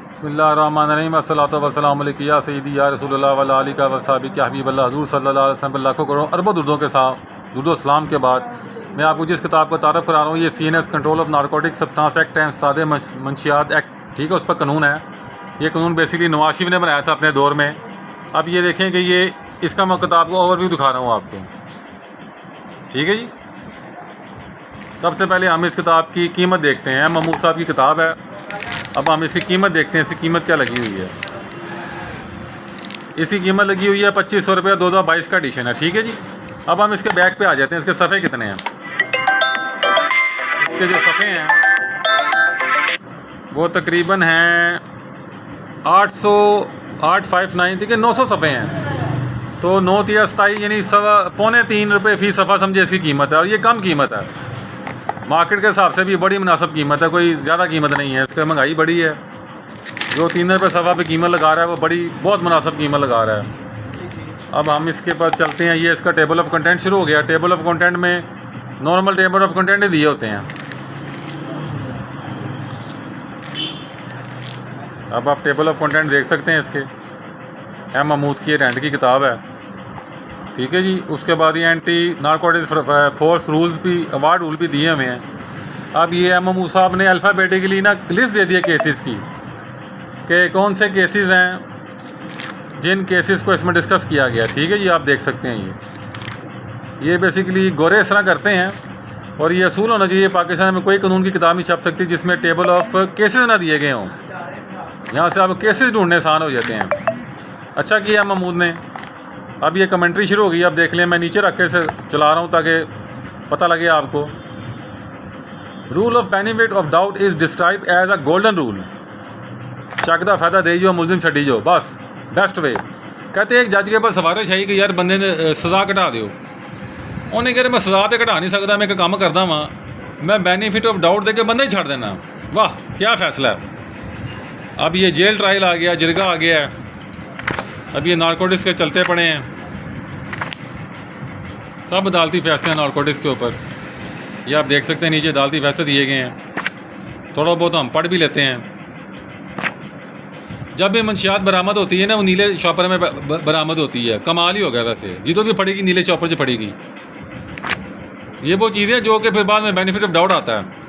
बिस्मिल्लाहिर्रहमानिर्रहीम अस्सलातु वस्सलामु अलैका या सय्यदी या रसूलल्लाह व अला आलिका व सहाबिका हबीबल्लाह हुज़ूर सल्लल्लाहु अलैहि वसल्लम लाखों करोड़ अरबों दुरूदों के साथ दुरूद सलाम के बाद मैं आपको जिस किताब का तारफ़ करा रहा हूँ, ये CNS control of narcotic substance act and सादे मंशियात एक्ट, ठीक है, उस पर कानून है। ये कानून बेसिकली नवाज शरीफ ने बनाया था अपने दौर में। अब ये देखें कि ये इसका मैं किताब को ओवरव्यू दिखा रहा हूँ आपको, ठीक है जी। सबसे पहले हम इस किताब की कीमत देखते हैं। महमूद साहब की किताब है। अब हम इसकी कीमत देखते हैं, इसकी कीमत क्या लगी हुई है। इसकी कीमत लगी हुई है 2500 रुपये, 2022 का एडिशन है, ठीक है जी। अब हम इसके बैक पे आ जाते हैं। इसके सफ़े कितने हैं, इसके जो सफ़े हैं वो तकरीबन हैं 859, ठीक है, 900 सफ़े हैं। तो 9 या 27 यानी 2.25 रुपये फ़ी सफ़ा समझे इसकी कीमत है। और ये कम कीमत है, मार्केट के हिसाब से भी बड़ी मुनासिब कीमत है, कोई ज़्यादा कीमत नहीं है। इसकी महंगाई बड़ी है, जो 3 रुपये सफ़ा पे कीमत लगा रहा है वो बहुत मुनासिब कीमत लगा रहा है। अब हम इसके पास चलते हैं। ये इसका टेबल ऑफ कंटेंट शुरू हो गया। टेबल ऑफ कंटेंट में नॉर्मल टेबल ऑफ कंटेंट ही दिए होते हैं। अब आप टेबल ऑफ कंटेंट देख सकते हैं इसके। एम महमूद की रेंट की किताब है, ठीक है जी। उसके बाद ये एंटी नारकोटिक्स फोर्स रूल्स भी, अवार्ड रूल भी दिए हुए हैं। अब ये एम महमूद साहब ने अल्फ़ाबेटिकली ना लिस्ट दे दी है केसेस की, कि कौन से केसेस हैं जिन केसेस को इसमें डिस्कस किया गया, ठीक है जी। आप देख सकते हैं ये बेसिकली गोरे इस तरह करते हैं। और ये असूल होना चाहिए, पाकिस्तान में कोई कानून की किताब नहीं छप सकती जिसमें टेबल ऑफ केसेस ना दिए गए हों। यहाँ से आप केसेस ढूंढने आसान हो जाते हैं। अच्छा किया महमूद ने। अब ये कमेंट्री शुरू हो गई। अब देख लें, मैं नीचे रख के से चला रहा हूँ ताकि पता लगे आपको। Rule of benefit of doubt is describe as a golden rule. शक दा फायदा दे जो, मुलजिम छड़ी जो, बस बेस्ट वे। कहते हैं एक जज के पास सिफारिश आई कि यार बंदे ने सज़ा घटा दो। उन्हें कह मैं सज़ा तो घटा नहीं सकता, मैं एक काम करदा वाँ, मैं बेनीफिट ऑफ डाउट दे के बंदा ही छड़ देना। वाह क्या फ़ैसला है। अब ये जेल ट्रायल आ गया, जिरगा आ गया है। अब ये नारकोटिक्स के चलते पड़े हैं, सब अदालती फैसले नारकोटिक्स के ऊपर। ये आप देख सकते हैं नीचे अदालती फैसले दिए गए हैं। थोड़ा बहुत हम पढ़ भी लेते हैं। जब ये मंशियात बरामद होती है ना, वो नीले शॉपर में बरामद होती है। कमाल ही हो गया वैसे, जितो भी पड़ेगी नीले शॉपर से पड़ेगी। ये वो चीज़ें जो कि फिर बाद में बेनिफिट ऑफ डाउट आता है।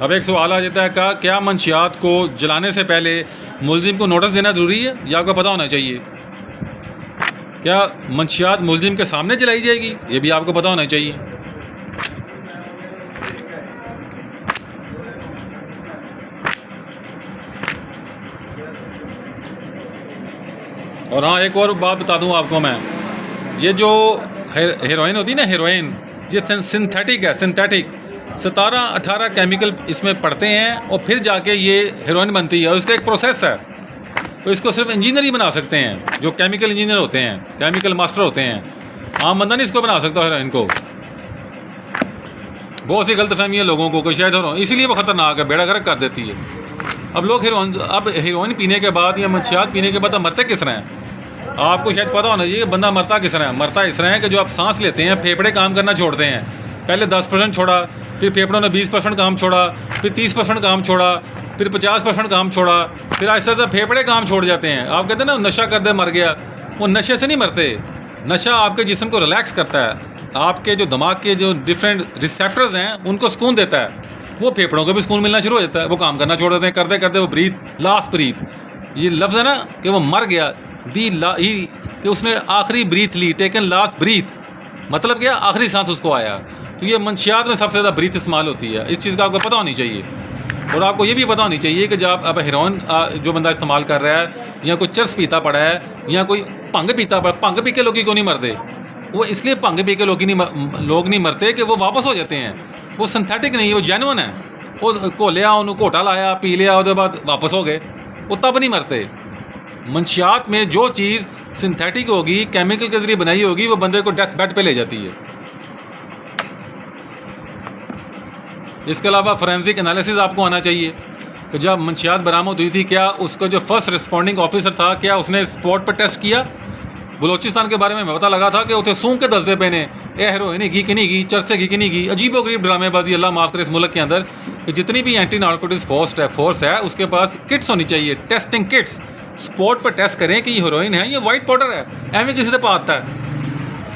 अब एक सवाल आ जाता है, क्या मंशियात को जलाने से पहले मुलजिम को नोटिस देना ज़रूरी है या आपको पता होना चाहिए? क्या मंशियात मुलजिम के सामने जलाई जाएगी, ये भी आपको पता होना चाहिए। और हाँ, एक और बात बता दूं आपको मैं, ये जो हेरोइन होती है ना, हेरोइन ये सिंथेटिक है। सिंथेटिक 17-18 केमिकल इसमें पड़ते हैं और फिर जाके ये हेरोइन बनती है। और इसका एक प्रोसेस है, तो इसको सिर्फ इंजीनियर ही बना सकते हैं, जो केमिकल इंजीनियर होते हैं, केमिकल मास्टर होते हैं। आम बंदा नहीं इसको बना सकता हेरोइन को। बहुत सी गलतफहमी है लोगों को कि शायद हेरोइन इसीलिए वो ख़तरनाक है, बेड़ा गर्क कर देती है। अब लोग हेरोइन पीने के बाद या मंशियात पीने के बाद अब मरते किस तरह हैं, आपको शायद पता होना चाहिए। बंदा मरता किस तरह है। मरता इस तरह है कि जो आप सांस लेते हैं, फेफड़े काम करना छोड़ते हैं। पहले 10% छोड़ा, फिर फेफड़ों ने 20% काम छोड़ा, फिर 30% काम छोड़ा, फिर 50% काम छोड़ा, फिर ऐसा ऐसा फेफड़े काम छोड़ जाते हैं। आप कहते हैं ना नशा कर दे मर गया, वो नशे से नहीं मरते। नशा आपके जिस्म को रिलैक्स करता है, आपके जो दिमाग के जो डिफरेंट रिसेप्टर्स हैं उनको सुकून देता है। वो फेफड़ों को भी सुकून मिलना शुरू हो जाता है, वो काम करना छोड़ देते हैं। करते करते वो ब्रीथ, लास्ट ब्रीथ, ये लफ्ज़ है ना कि वो मर गया, कि उसने आखिरी ब्रीथ ली, टेकन लास्ट ब्रीथ, मतलब क्या, आखिरी सांस उसको आया। तो ये मंशियात में सबसे ज़्यादा ब्रीथ इस्तेमाल होती है। इस चीज़ का आपको पता होनी चाहिए। और आपको ये भी पता होनी चाहिए कि जब अब हेरोइन जो बंदा इस्तेमाल कर रहा है, या कोई चरस पीता पड़ा है, या कोई भंग पीता पड़ा, भंग पी के लोग क्यों नहीं मरते? वो इसलिए भंग पी के लोग नहीं मरते कि वो वापस हो जाते हैं। वो सिंथेटिक नहीं, वो जेन्युइन है। वो घोलिया, उन्होंने घोटा लाया, पी लिया, उसके बाद वापस हो गए, वो तब नहीं मरते। मंशियात में जो चीज़ सिंथेटिक होगी, केमिकल के ज़रिए बनाई होगी, वो बंदे को डेथ बेड पे ले जाती है। इसके अलावा फोरेंसिक एनालिसिस आपको आना चाहिए कि जब मंशियात बरामद हुई थी, क्या उसका जो फर्स्ट रिस्पॉन्डिंग ऑफिसर था, क्या उसने स्पॉट पर टेस्ट किया? बलोचिस्तान के बारे में पता लगा था कि उसे सूंघ के दसदे पे ने ए हेरोइन घी कि नहीं घी, चरसे घी कि नहीं घी। अजीबो गरीब ड्रामेबाजी, अल्लाह माफ़ करे, इस मुल्क के अंदर कि जितनी भी एंटी नारकोटिक्स फोर्स है उसके पास किट्स होनी चाहिए, टेस्टिंग किट्स, स्पॉट पर टेस्ट करें कि ये हीरोइन है, ये वाइट पाउडर है, एवं किसी से पाता है।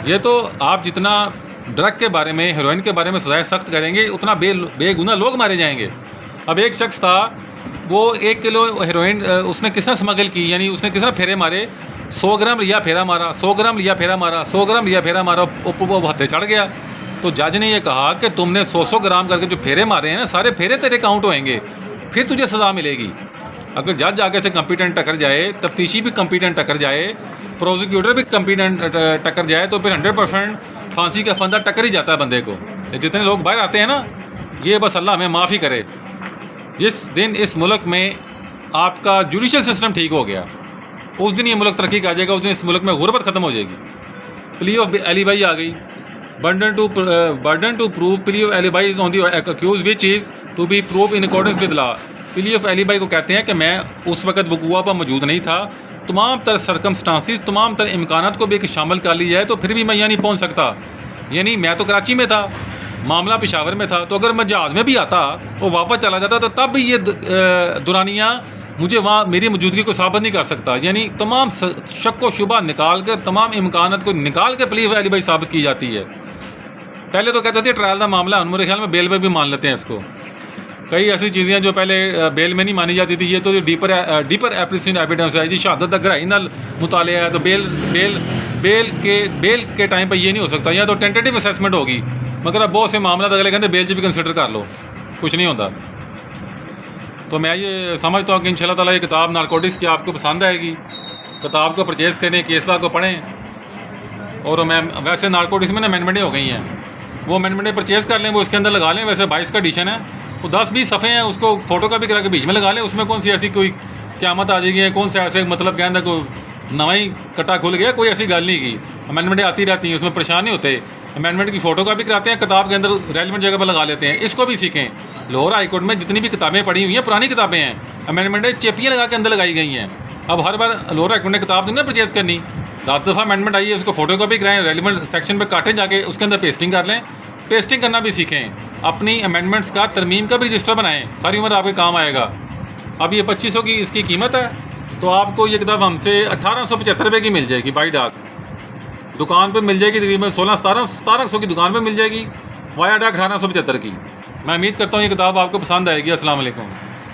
ये तो आप जितना ड्रग के बारे में, हीरोइन के बारे में सजाएं सख्त करेंगे, उतना बेगुनाह लोग मारे जाएंगे। अब एक शख्स था, वो 1 किलो हीरोइन उसने किसने स्मगल की, यानी उसने किसने फेरे मारे, 100 ग्राम लिया फेरा मारा, 100 ग्राम लिया फेरा मारा, 100 ग्राम लिया फेरा मारा, वो हत्थे चढ़ गया। तो जज ने ये कहा कि तुमने 100 ग्राम करके जो फेरे मारे हैं ना, सारे फेरे तेरे काउंट होएंगे, फिर तुझे सज़ा मिलेगी। अगर जज आगे से कंपिटेंट टकर जाए, तफ्तीशी भी कंपिटेंट टकर जाए, प्रोसिक्यूटर भी कंपिटेंट टकर जाए, तो फिर 100% फांसी का फंदा टकर ही जाता है बंदे को। जितने लोग बाहर आते हैं ना, ये बस अल्लाह हमें माफ़ी करे। जिस दिन इस मुल्क में आपका जुडिशल सिस्टम ठीक हो गया, उस दिन ये मुल्क तरक्की का आ जाएगा, उस दिन इस मुल्क में गुर्बत ख़त्म हो जाएगी। प्ली ऑफ एलिबाई आ गई, burden to prove plea of alibi is on the accuse which is to be prove in accordance with law. Plea of alibi को कहते हैं कि मैं उस वक्त वकूआ पर मौजूद नहीं था, तमाम तर सर्कमस्टांसिस, तमाम तर इम्कानात को भी एक शामिल कर ली जाए तो फिर भी मैं यहाँ नहीं पहुँच सकता। यानी मैं तो कराची में था, मामला पेशावर में था, तो अगर मैं जहाज़ में भी आता और वापस चला जाता तो तब भी ये दुरानियाँ मुझे वहाँ मेरी मौजूदगी को साबित नहीं कर सकता। यानी तमाम शक व शुबा निकाल कर, तमाम इम्कानात को निकाल कर प्ली ऑफ एलिबाई साबित की जाती है। पहले तो कहते थे ट्रायल का मामला, मेरे ख्याल में बेल में भी मान लेते हैं इसको। कई ऐसी चीज़ें जो पहले बेल में नहीं मानी जाती थी, ये तो डीपर एप्लीकेशन एविडेंस है जी, शहादत दा गहराई नाल मुताले है, तो बेल के टाइम पर ये नहीं हो सकता, या तो टेंटेटिव असेसमेंट होगी। मगर अब बहुत से मामला तो अगले कहते बेल भी कंसिडर कर लो, कुछ नहीं होता। तो मैं ये समझता हूँ कि इंशाल्लाह ताला ये किताब नारकोटिक्स की आपको पसंद आएगी। किताब को परचेज़ करें, केस लॉ को पढ़ें। और मैं वैसे नारकोटिक्स में ना अमेंडमेंटें हो गई हैं, वो अमेंडमेंटें परचेज़ कर लें, वो इसके अंदर लगा लें। वैसे 22 का एडिशन है, वो 10-20 सफ़े हैं, उसको फ़ोटो कॉपी करा के बीच में लगा लें। उसमें कौन सी ऐसी कोई क़यामत आ जाएगी, कौन से ऐसे मतलब कहना कोई नवा ही कट्टा खुल गया, कोई ऐसी गल नहीं की। अमेंडमेंटें आती रहती हैं, उसमें परेशान नहीं होते। अमेंडमेंट की फ़ोटो कॉपी कराते हैं, किताब के अंदर रेलिवेंट जगह पर लगा लेते हैं। इसको भी सीखें। लाहौर हाई कोर्ट में जितनी भी किताबें पढ़ी हुई हैं, पुरानी किताबें हैं, अमेंडमेंटें चेपियाँ लगा के अंदर लगाई गई हैं। अब हर बार लाहौर हाई कोर्ट ने किताब नहीं परचेज़ करनी, 10 दफ़ा अमेंडमेंट आई है, उसको फ़ोटो कॉपी कराएं, रेलिवेंट सेक्शन पर काटें, जाके उसके अंदर पेस्टिंग कर लें। पेस्टिंग करना भी सीखें, अपनी अमेंडमेंट्स का तरमीम का भी रजिस्टर बनाएं, सारी उम्र आपके काम आएगा। अब ये 2500 की इसकी कीमत है, तो आपको ये किताब हमसे 1875 रुपये की मिल जाएगी बाई डाक। दुकान पे मिल जाएगी तकरीबन 1600-1700 की दुकान पे मिल जाएगी, वाया डाक 1875 की। मैं उम्मीद करता हूँ ये किताब आपको पसंद आएगी। अस्सलाम वालेकुम।